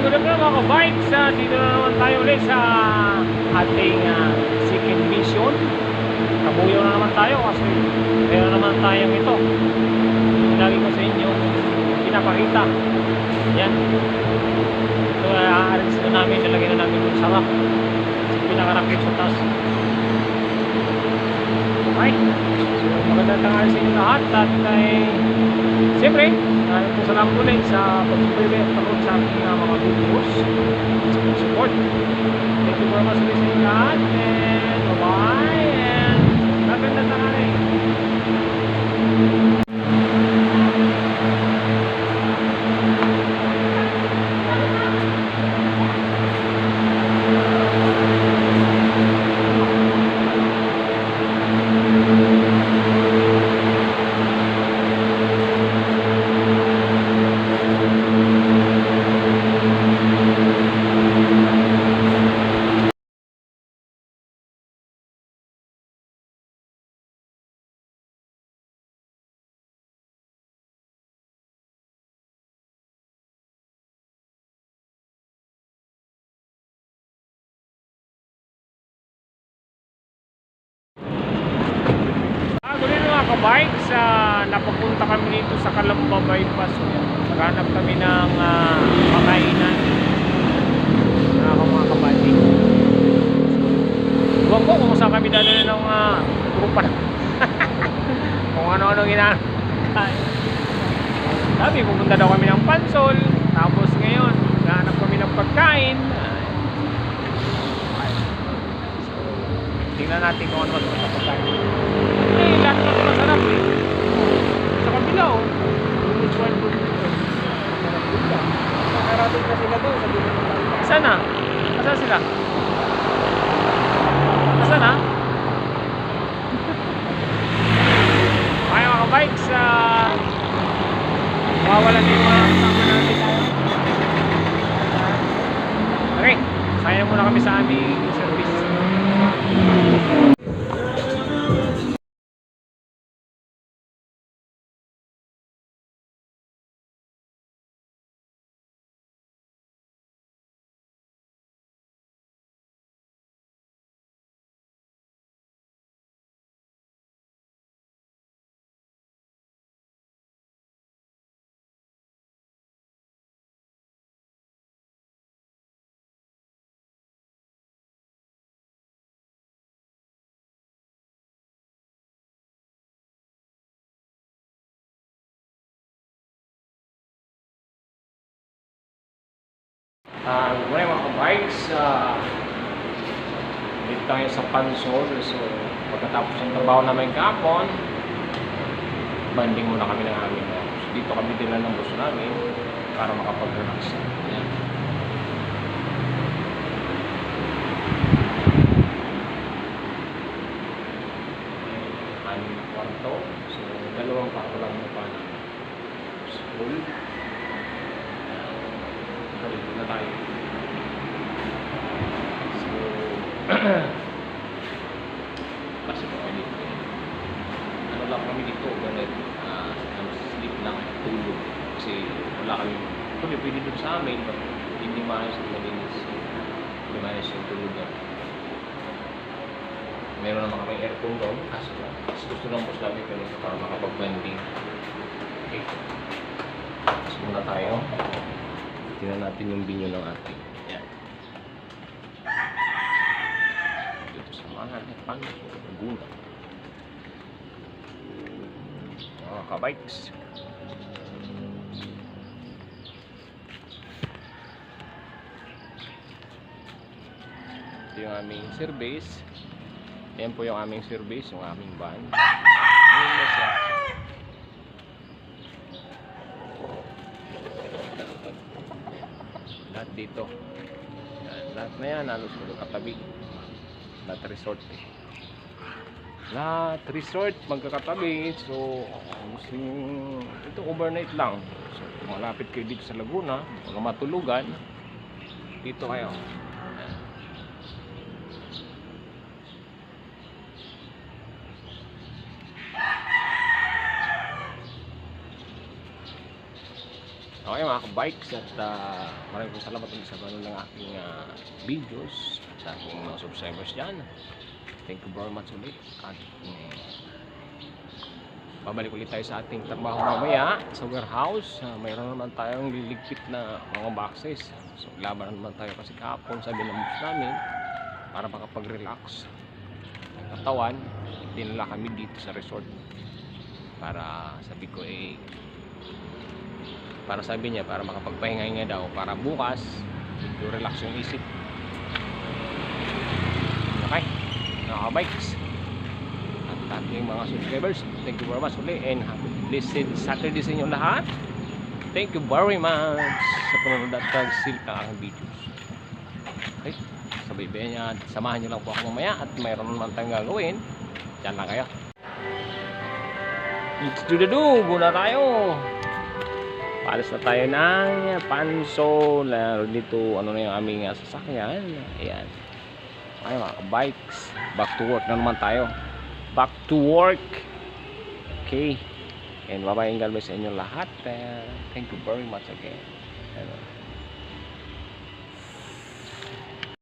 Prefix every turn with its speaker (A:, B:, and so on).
A: Good afternoon mga ka-bikes. Dito na naman tayo ulit sa ating second mission. Kabuyo na naman tayo kasi meron naman tayong ito. Lagi ko sa inyo pinapakita. Yan. Ito a-arrange na namin. Nalagyan na namin yung sarap. Pinakarakit sa taas. Okay. So magandang tanghali sa inyo lahat. At siyempre po salamat ulit sa pag-subscribe at sa aking mga videos at support. Thank you very much for listening lahat, and bye-bye, and magandang tanghali. Bikes, napapunta kami dito sa Calamba Bypass. Naghanap kami ng makainan na mga kabati. Huwag ko kung saan kami dadali ng grupa kung ano-ano ginagawa. Sabi, pupunta daw kami ng Pansol. Tapos ngayon, naghanap kami ng pagkain. Tingnan natin kung ano ba pagkain. Lahat na masarap eh. Sa kabila oh. Which one? Nakarating na sila doon. Saan na? Saan sila? Saan na? Ay mga bikes, mawawalan din mga kasama natin tayo. Okay, sayang muna kami sa aming service. Good morning mga ka-bikes. Dito tayo sa Pansol. So pagkatapos ng trabaho namin kahapon, banding muna kami ng aming so, dito kami din ng gusto namin para makapag-relax. Ayan. Aming kwarto. So dalawang kwarto lang mo pa na school. Dito na tayo. So, kasi kami dito. Ano lang kami dito, ganit. Sleep lang, tulog. Kasi wala kami. Actually, pwede doon sa amin, but hindi maayos at malinis. Hindi maayos yung tulugan. Meron naman kami aircon doon. Kaso gusto lang po sabi ko nito para makapag-banding. Okay. So, muna tayo. Tingnan natin yung binyo ng ating. Yan. Dito sa mga Laguna. Mga ka-bikes. Ito yung aming service. Yan po yung aming service, yung aming van. Ayan na siya. Lahat dito. Yan, lahat na yan halos magkakatabi. Lahat resort eh. Lahat resort magkakatabi. So gusto nyo ito overnight lang. So kung malapit kayo dito sa Laguna, mga matulugan dito kayo. Okay mga ka-bikes, at maraming salamat ulit sa ganun ng aking videos sa aking mga subscribers dyan. Thank you very much ulit. At babalik ulit tayo sa ating trabaho mamaya sa warehouse. Mayroon naman tayong liligpit na mga boxes. So laban naman tayo kasi kahapon sabi ng boss namin para makapag-relax ng katawan. Dinala kami dito sa resort para sabi ko para sabi niya para makapagpahinga niya daw para bukas medyo relax yung isip. Okay mga bikes at ating mga subscribers, thank you very much ulit and happy blessed Saturday sa inyo lahat. Thank you very much sa panonood at pag-silip ng aking videos. Okay, sabay-bayan niya at samahan niyo lang po ako mamaya at mayroon naman tayong gagawin. Diyan lang kayo. Let's do the do! Guna tayo! Palis na tayo ng pansol. Dito, ano na yung aming sasakyan. Ayan. Ay, mga bikes. Back to work na naman tayo. Back to work. Okay. And babayang galway sa inyo lahat. Thank you very much again.